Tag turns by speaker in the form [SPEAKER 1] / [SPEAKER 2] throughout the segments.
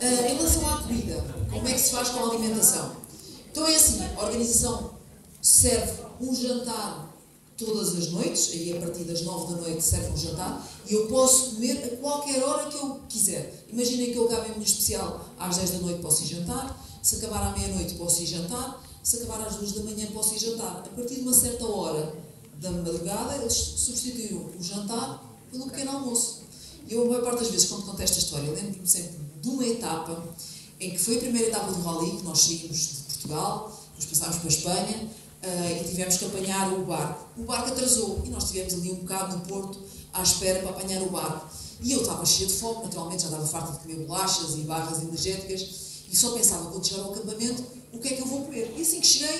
[SPEAKER 1] Em relação à comida, como é que se faz com a alimentação? Então é assim, a organização serve um jantar todas as noites, aí a partir das 9 da noite serve um jantar, e eu posso comer a qualquer hora que eu quiser. Imaginem que eu acabe em minha especial às 10 da noite posso ir jantar, se acabar à meia-noite posso ir jantar, se acabar às 2 da manhã posso ir jantar. A partir de uma certa hora da madrugada, eles substituíram o jantar pelo pequeno almoço. E eu, a maior parte das vezes, quando conto esta história, lembro-me sempre de uma etapa em que foi a primeira etapa do rally, que nós saímos de Portugal, depois passámos para a Espanha, e tivemos que apanhar o barco. O barco atrasou e nós estivemos ali um bocado no Porto à espera para apanhar o barco. E eu estava cheia de fome, naturalmente já estava farta de comer bolachas e barras energéticas e só pensava, quando chegar ao acampamento, o que é que eu vou comer? E assim que cheguei,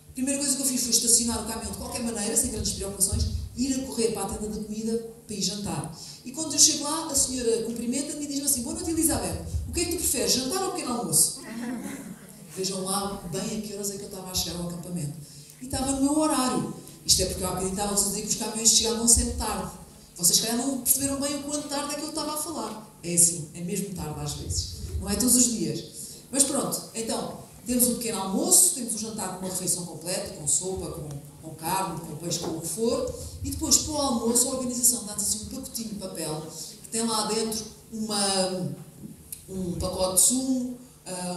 [SPEAKER 1] a primeira coisa que eu fiz foi estacionar o caminhão de qualquer maneira, sem grandes preocupações, e ir a correr para a tenda da comida para ir jantar. E quando eu chego lá, a senhora cumprimenta-me e diz-me assim: boa noite, Elizabeth, o que é que tu preferes, jantar ou pequeno almoço? Vejam lá bem a que horas é que eu estava a chegar ao acampamento. E estava no meu horário. Isto é porque eu acreditava que os caminhões chegavam sempre tarde. Vocês, se calhar, não perceberam bem o quanto tarde é que eu estava a falar. É assim, é mesmo tarde às vezes. Não é todos os dias. Mas pronto, então, temos o pequeno almoço, temos o jantar com uma refeição completa, com sopa, com carne, com peixe, com o que for. E depois, para o almoço, a organização dá-nos assim um pacotinho de papel que tem lá dentro um pacote de sumo,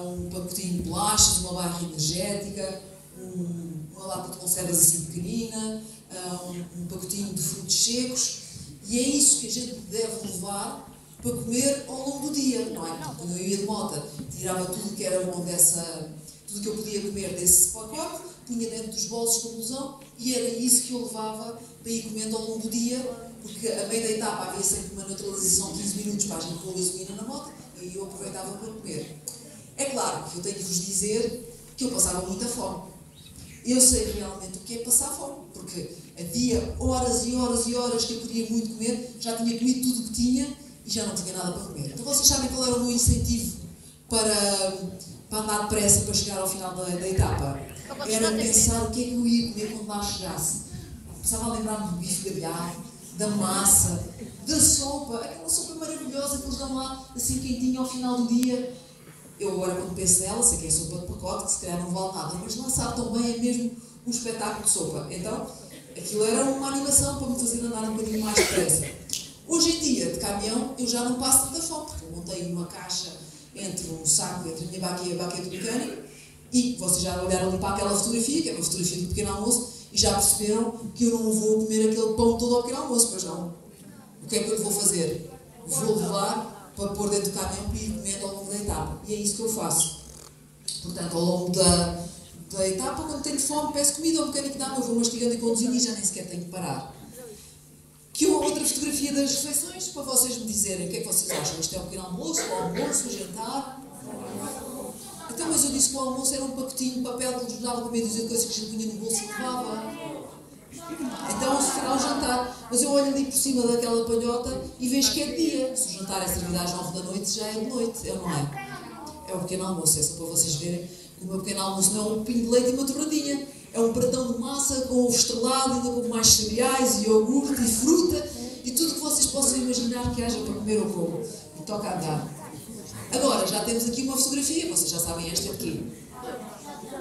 [SPEAKER 1] um pacotinho de bolachas, uma barra energética, uma lata de conservas assim pequenina, um pacotinho de frutos secos, e é isso que a gente deve levar para comer ao longo do dia, não é? Quando eu ia de moto, tirava tudo que era bom tudo que eu podia comer desse pacote, punha dentro dos bolsos de conclusão, e era isso que eu levava para ir comendo ao longo do dia, porque a meio da etapa havia sempre uma neutralização de 15 minutos para a gente pôr gasolina na moto, e eu aproveitava para comer. É claro que eu tenho que vos dizer que eu passava muita fome. Eu sei realmente o que é passar fome, porque havia horas e horas e horas que eu queria muito comer, já tinha comido tudo o que tinha e já não tinha nada para comer. Então vocês sabem qual era o meu incentivo para andar depressa para chegar ao final da etapa? Era pensar o que é que eu ia comer quando lá chegasse. Começava a lembrar-me do bife grelhado, da massa, da sopa, aquela sopa maravilhosa que eles dão lá, assim quentinha ao final do dia. Eu agora, quando penso nela, sei que é sopa de pacote, que se calhar não vale nada, mas lá sabe tão bem, é mesmo um espetáculo de sopa. Então, aquilo era uma animação para me fazer andar um bocadinho mais depressa. Hoje em dia, de caminhão, eu já não passo tanta fome, porque eu montei uma caixa entre um saco, entre a minha baqueta e a baqueta do mecânico, e vocês já olharam ali para aquela fotografia, que é uma fotografia do pequeno almoço, e já perceberam que eu não vou comer aquele pão todo ao pequeno almoço, pois não. O que é que eu vou fazer? Vou levar para pôr dentro do caminhão para ir comendo ao longo da etapa. E é isso que eu faço. Portanto, ao longo da etapa, quando tenho fome, peço comida ao mecânico, dá-me, eu vou mastigando e conduzindo e já nem sequer tenho que parar. Que outra fotografia das refeições, para vocês me dizerem o que é que vocês acham. Isto é um pequeno almoço, o almoço, o jantar. Então, mas eu disse que o almoço era um pacotinho de papel que nos dava para meio dizer coisas que a gente punha no bolso e levava. Então, se será o jantar, mas eu olho ali por cima daquela palhota e vejo que é de dia. Se o jantar é servido às 9 da noite, já é de noite, é ou não é? É um pequeno almoço, é só para vocês verem que o meu pequeno almoço não é um pingo de leite e uma torradinha. É um pratão de massa com ovo estrelado, ainda com mais cereais, e iogurte e fruta, e tudo que vocês possam imaginar que haja para comer ou como. E toca a andar. Agora, já temos aqui uma fotografia, vocês já sabem esta aqui.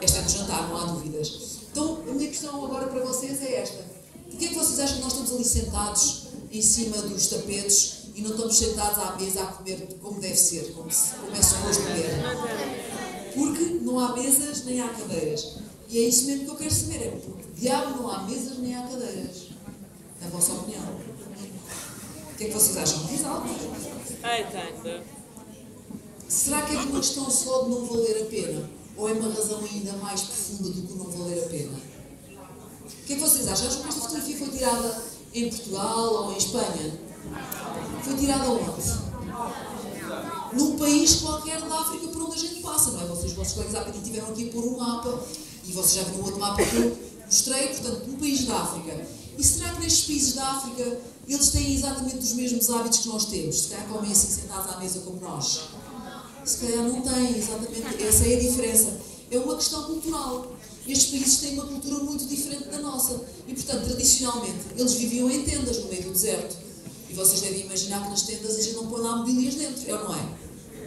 [SPEAKER 1] Esta é do jantar, não há dúvidas. Então, a minha questão agora para vocês é esta. Por que é que vocês acham que nós estamos ali sentados em cima dos tapetes e não estamos sentados à mesa a comer como deve ser, como é suposto comer? Porque não há mesas nem há cadeiras. E é isso mesmo que eu quero saber, é porque diabo não há mesas nem há cadeiras. É a vossa opinião. O que é que vocês acham? Diz algo. Será que é uma questão só de não valer a pena? Ou é uma razão ainda mais profunda do que não valer a pena? O que é que vocês acham? Acham que esta fotografia foi tirada em Portugal ou em Espanha? Foi tirada onde? Num país qualquer da África por onde a gente passa, não é? Os vossos colegas há pouco tiveram aqui a pôr um mapa, e vocês já viram outro mapa que eu mostrei, portanto, num país da África. E será que nestes países da África eles têm exatamente os mesmos hábitos que nós temos? Se calhar comem assim sentados à mesa como nós? Se calhar não têm, exatamente. Essa é a diferença. É uma questão cultural. Estes países têm uma cultura muito diferente da nossa. E, portanto, tradicionalmente, eles viviam em tendas no meio do deserto. E vocês devem imaginar que nas tendas a gente não põe lá mobílias dentro, é ou não é?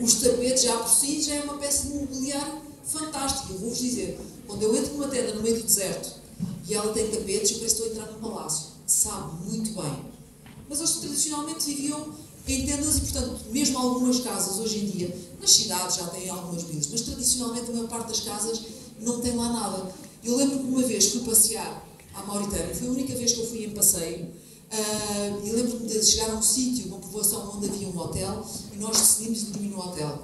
[SPEAKER 1] Os tapetes já por si já é uma peça de mobiliário fantástica. Eu vou-vos dizer, quando eu entro numa tenda no meio do deserto e ela tem tapetes, eu penso que estou a entrar num palácio. Sabe muito bem. Mas eles tradicionalmente viviam em tendas e, portanto, mesmo algumas casas hoje em dia, nas cidades já têm algumas vilas, mas tradicionalmente a maior parte das casas não tem lá nada. Eu lembro que uma vez fui passear à Mauritânia, foi a única vez que eu fui em passeio, e lembro-me de chegar a um sítio, uma povoação onde havia um hotel, e nós decidimos dormir no hotel.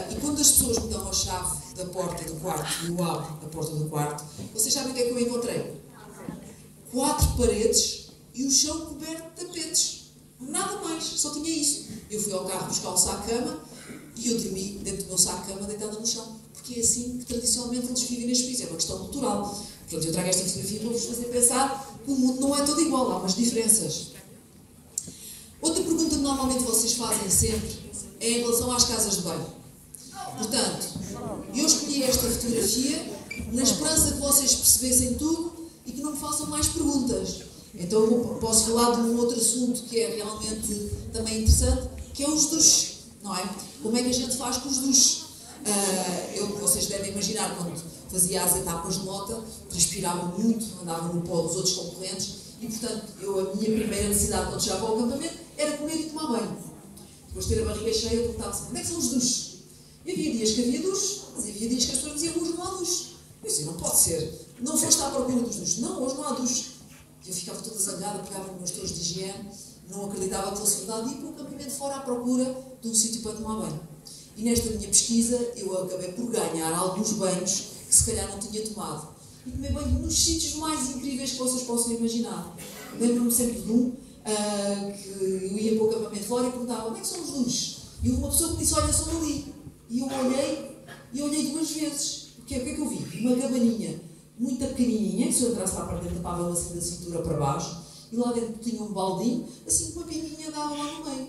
[SPEAKER 1] E quando as pessoas me dão a chave da porta do quarto e eu abro a porta do quarto, vocês sabem o que é que eu encontrei? 4 paredes e o chão coberto de tapetes. Nada mais, só tinha isso. Eu fui ao carro buscar um saco-cama e eu dormi dentro do meu saco-cama deitada no chão. Porque é assim que tradicionalmente eles vivem neste país. É uma questão cultural. Portanto, eu trago esta fotografia para vos fazer pensar que o mundo não é todo igual, há umas diferenças. Outra pergunta que normalmente vocês fazem sempre é em relação às casas de banho. Portanto, eu escolhi esta fotografia na esperança que vocês percebessem tudo e que não me façam mais perguntas. Então eu posso falar de um outro assunto que é realmente também interessante, que é os duches, não é? Como é que a gente faz com os duches? Vocês devem imaginar, quando fazia as etapas de moto, transpirava muito, andava no pó dos outros concorrentes e, portanto, a minha primeira necessidade quando chegava ao acampamento era comer e tomar banho. Depois de ter a barriga cheia, eu perguntava-se, onde é que são os duches? E havia dias que havia duches, mas havia dias que as pessoas diziam, hoje não há duche. Eu disse, não pode ser. Não foste à procura dos duches. Não, hoje não há duche. Eu ficava toda zangada, pegava nos meus tojos de higiene, não acreditava que fosse verdade e ia para o acampamento fora à procura de um sítio para tomar banho. E nesta minha pesquisa eu acabei por ganhar alguns banhos que se calhar não tinha tomado. E tomei banho nos sítios mais incríveis que vocês possam imaginar. Lembro-me sempre de um que eu ia para o acampamento fora e perguntava, onde é que são os duches? E uma pessoa que disse, olha, são ali. E eu olhei 2 vezes. O que é que eu vi? Uma cabaninha muito pequenininha, que se eu entrasse lá para dentro, tapava assim da cintura para baixo, e lá dentro tinha um baldinho, assim com uma pinguinha de água lá no meio.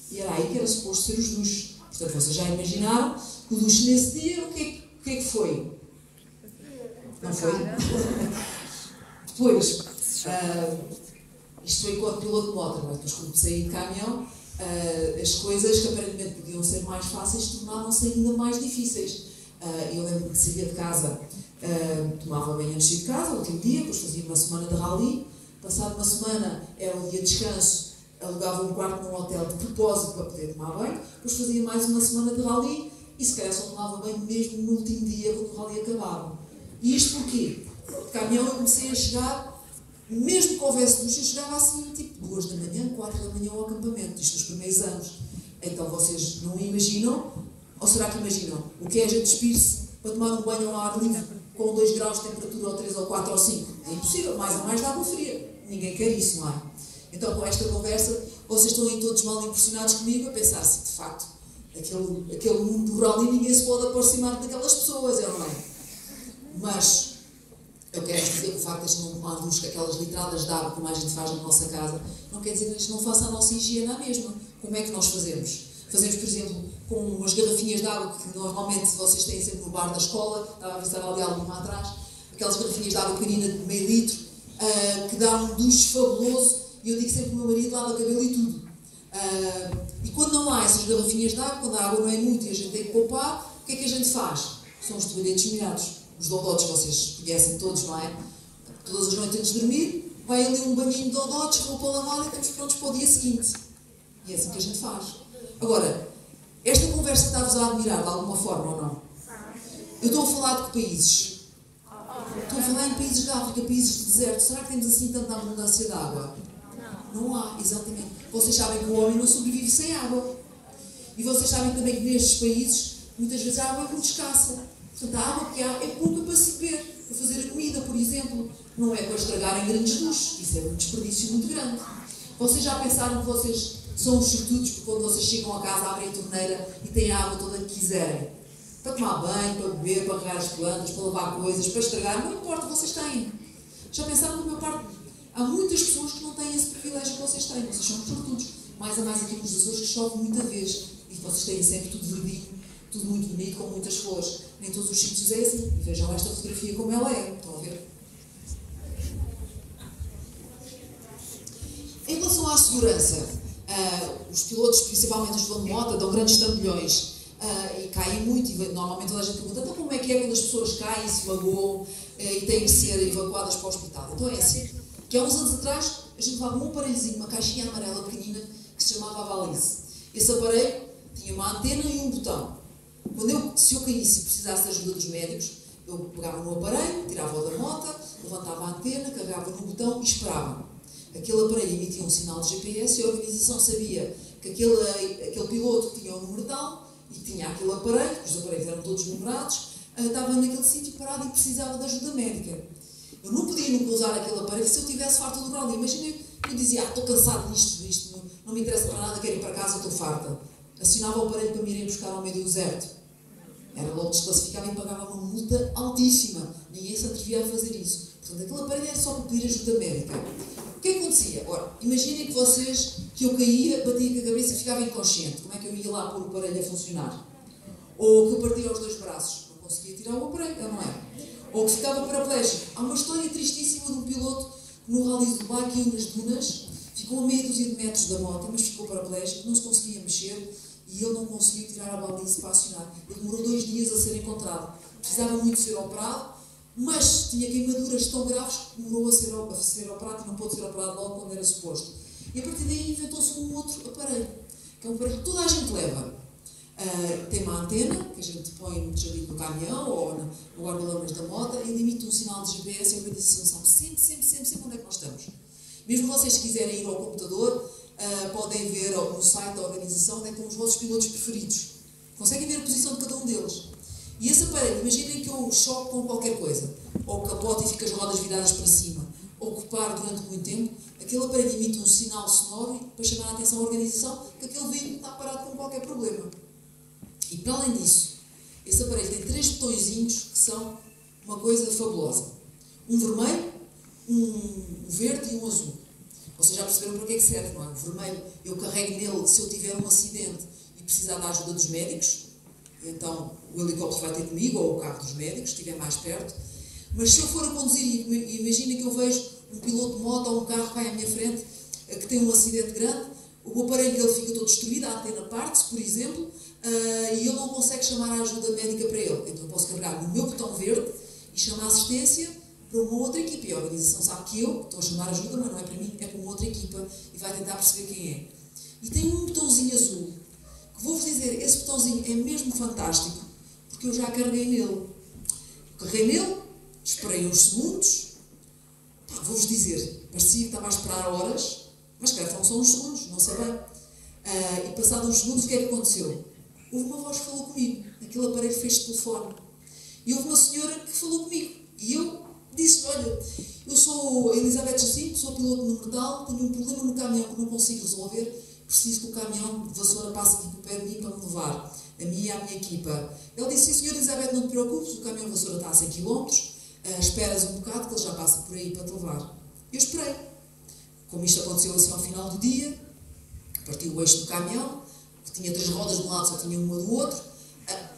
[SPEAKER 1] E era aí que era suposto ser os duches. Portanto, vocês já imaginaram que o duche nesse dia, o que é que foi? Não foi? Depois, isto foi enquanto piloto de moto, mas depois quando saí de caminhão, as coisas que aparentemente podiam ser mais fáceis tornavam-se ainda mais difíceis. Eu lembro que saía de casa, tomava banho antes de ir de casa, o último dia, depois fazia uma semana de rally, passado uma semana era o dia de descanso, alugava um quarto num hotel de propósito para poder tomar banho, depois fazia mais uma semana de rally e se calhar só tomava banho mesmo no último dia quando o rally acabava. E isto porquê? De caminhão eu comecei a chegar, mesmo que houvesse ducha, eu chegava assim tipo 2 da manhã, 4 da manhã ao acampamento, isto nos primeiros anos. Então vocês não imaginam, ou será que imaginam, o que é a gente despir-se para tomar um banho ao ar livre com 2 graus de temperatura, ou 3, ou 4, ou 5? É impossível, mais ou mais de água fria. Ninguém quer isso, não é? Então com esta conversa, vocês estão aí todos mal impressionados comigo a pensar assim, de facto, aquele mundo rural e ninguém se pode aproximar daquelas pessoas, é ou não é? Mas eu quero dizer que o facto de não tomar duche, aquelas litradas de água como a gente faz na nossa casa, não quer dizer que a gente não faça a nossa higiene à mesma. Como é que nós fazemos? Fazemos, por exemplo, com umas garrafinhas de água que normalmente vocês têm sempre no bar da escola, estava a visitar ali alguma atrás, aquelas garrafinhas de água pequenina de meio litro, que dá um duche fabuloso, e eu digo sempre que o meu marido lava cabelo e tudo. E quando não há essas garrafinhas de água, quando a água não é muito e a gente tem que poupar, o que é que a gente faz? São os toalhetes molhados. Os dodotes vocês conhecem todos, não é? Todas as noites antes de dormir, vai ali um banhinho de dodotes, roupa lavada e estamos prontos para o dia seguinte. E é assim que a gente faz. Agora, esta conversa está-vos a admirar de alguma forma ou não? Eu estou a falar de que países? Estou a falar em países da África, países de deserto. Será que temos assim tanta abundância de água? Não há, exatamente. Vocês sabem que o homem não sobrevive sem água. E vocês sabem também que nestes países, muitas vezes a água é muito escassa. Portanto, a água que há é pouca para se beber, para fazer a comida, por exemplo. Não é para estragar em grandes duches. Isso é um desperdício muito grande. Vocês já pensaram que vocês são os sortudos porque quando vocês chegam a casa, abrem a torneira e têm a água toda que quiserem? Para tomar banho, para beber, para regar as plantas, para lavar coisas, para estragar, não importa, vocês têm. Já pensaram que, da minha parte, há muitas pessoas que não têm esse privilégio que vocês têm. Vocês são sortudos. Mais a mais aqui nos Açores que chove muita vez. E vocês têm sempre tudo verdinho, tudo muito bonito, com muitas flores. Nem todos os sítios é assim. E vejam esta fotografia como ela é. Estão a ver? Em relação à segurança, os pilotos, principalmente os de moto, dão grandes trambolhões e caem muito, e normalmente toda a gente pergunta, então como é que é quando as pessoas caem, se magoam e têm que ser evacuadas para o hospital? Então é assim, que há uns anos atrás a gente levava um aparelhozinho, uma caixinha amarela pequenina, que se chamava Avalice. Esse aparelho tinha uma antena e um botão. Se eu caísse e precisasse da ajuda dos médicos, eu pegava no aparelho, tirava-o da moto, levantava a antena, carregava no botão e esperava. Aquele aparelho emitia um sinal de GPS e a organização sabia que aquele piloto que tinha o número tal e que tinha aquele aparelho, os aparelhos eram todos numerados, estava naquele sítio parado e precisava de ajuda médica. Eu não podia nunca usar aquele aparelho se eu tivesse farta do grau. Imagina, eu dizia, estou cansado disto, não me interessa para nada, quero ir para casa, estou farta. Acionava o aparelho para me irem buscar ao meio do deserto. Era logo desclassificado e pagava uma multa altíssima. Ninguém se atrevia a fazer isso. Portanto, aquele aparelho era só para pedir ajuda médica. O que é que acontecia? Ora, imaginem que eu caía, batia com a cabeça e ficava inconsciente. Como é que eu ia lá pôr o aparelho a funcionar? Ou que eu partia os 2 braços, não conseguia tirar o aparelho, não é? Ou que ficava paraplégico. Há uma história tristíssima de um piloto que no Rally de Dubai caiu nas dunas, ficou a meia dúzia de metros da moto, mas ficou paraplégico, não se conseguia mexer e ele não conseguiu tirar a baliza para acionar. Ele demorou 2 dias a ser encontrado. Precisava muito ser operado, mas tinha queimaduras tão graves que demorou a ser operado e não pôde ser operado logo quando era suposto. E a partir daí inventou-se um outro aparelho, que é um aparelho que toda a gente leva. Tem uma antena, que a gente põe no tejadilho do caminhão ou no guarda-lamas da moto, e ele emite um sinal de GPS e a organização sabe sempre onde é que nós estamos. Mesmo vocês se quiserem ir ao computador, podem ver no site da organização onde é que estão os vossos pilotos preferidos. Conseguem ver a posição de cada um deles. E esse aparelho, imaginem que eu choque com qualquer coisa, ou capote e fico as rodas viradas para cima, ou que pare durante muito tempo, aquele aparelho emite um sinal sonoro para chamar a atenção à organização que aquele veículo está parado com qualquer problema. E para além disso, esse aparelho tem 3 botõezinhos que são uma coisa fabulosa. Um vermelho, um verde e um azul. Vocês já perceberam para que é que serve, não é? O vermelho, eu carrego nele se eu tiver um acidente e precisar da ajuda dos médicos, então o helicóptero vai ter comigo, ou o carro dos médicos, se estiver mais perto. Mas se eu for a conduzir e imagina que eu vejo um piloto de moto ou um carro que vai à minha frente, que tem um acidente grande, o aparelho dele fica todo destruído, a antena parte-se, por exemplo, e ele não consegue chamar a ajuda médica para ele. Então eu posso carregar no meu botão verde e chamar a assistência para uma outra equipa. E a organização sabe que eu estou a chamar ajuda, mas não é para mim, é para uma outra equipa e vai tentar perceber quem é. E tem um botãozinho azul, que vou-vos dizer, esse botãozinho é mesmo fantástico, porque eu já carreguei nele. Carreguei nele, esperei uns segundos, vou-vos dizer, parecia que estava a esperar horas, mas claro, foram só uns segundos, não sei bem. E passados uns segundos, o que é que aconteceu? Houve uma voz que falou comigo, aquele aparelho fez telefone. E houve uma senhora que falou comigo. E eu disse, olha, eu sou a Elizabeth Jacinto, sou piloto número tal, tenho um problema no caminhão que não consigo resolver, preciso que o caminhão de vassoura passe aqui por pé de mim para me levar, a mim e a minha equipa. Ele disse, sim senhora Elizabeth, não te preocupes, o caminhão de vassoura está a 100 km, esperas um bocado que ele já passa por aí para te levar. Eu esperei. Como isto aconteceu assim ao final do dia, partiu o eixo do caminhão, que tinha 3 rodas de um lado, só tinha uma do outro.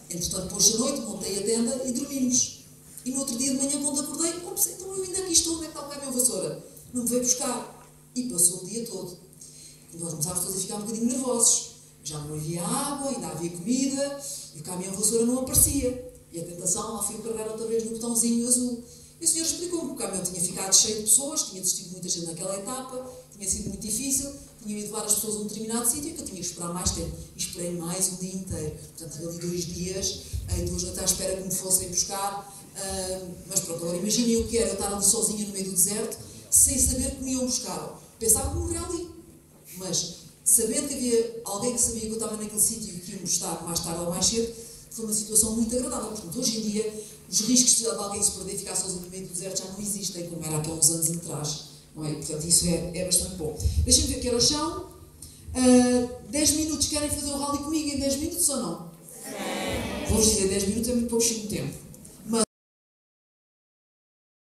[SPEAKER 1] Entretanto, depois da noite, montei a tenda e dormimos. E no outro dia de manhã, quando acordei, pensei, então eu ainda aqui estou, onde é que está o caminhão vassoura? Não me veio buscar. E passou o dia todo. E nós começámos todos a ficar um bocadinho nervosos. Já não havia água, ainda havia comida, e o caminhão vassoura não aparecia. E a tentação, lá fui carregar outra vez no botãozinho azul. E o senhor explicou-me que o caminhão tinha ficado cheio de pessoas, tinha desistido muita gente naquela etapa, tinha sido muito difícil, tinha ido levar as pessoas a um determinado sítio e que eu tinha que esperar mais tempo. E esperei mais um dia inteiro. Portanto, tive ali 2 dias, 2 noites à espera que me fossem buscar. Mas pronto, agora imaginem o que era eu estar ali sozinha no meio do deserto, sem saber que me iam buscar. Pensava que morria ali. Mas, sabendo que havia alguém que sabia que eu estava naquele sítio e que ia me buscar mais tarde ou mais cedo, foi uma situação muito agradável. Portanto, hoje em dia, os riscos de alguém se perder e ficar sozinho no meio do deserto já não existem, como era há uns anos atrás. Não é? Portanto, isso é bastante bom. Deixem-me ver aqui era o chão. 10 minutos, querem fazer o rally comigo em 10 minutos ou não? Vou-vos dizer, 10 minutos é muito pouquinho tempo.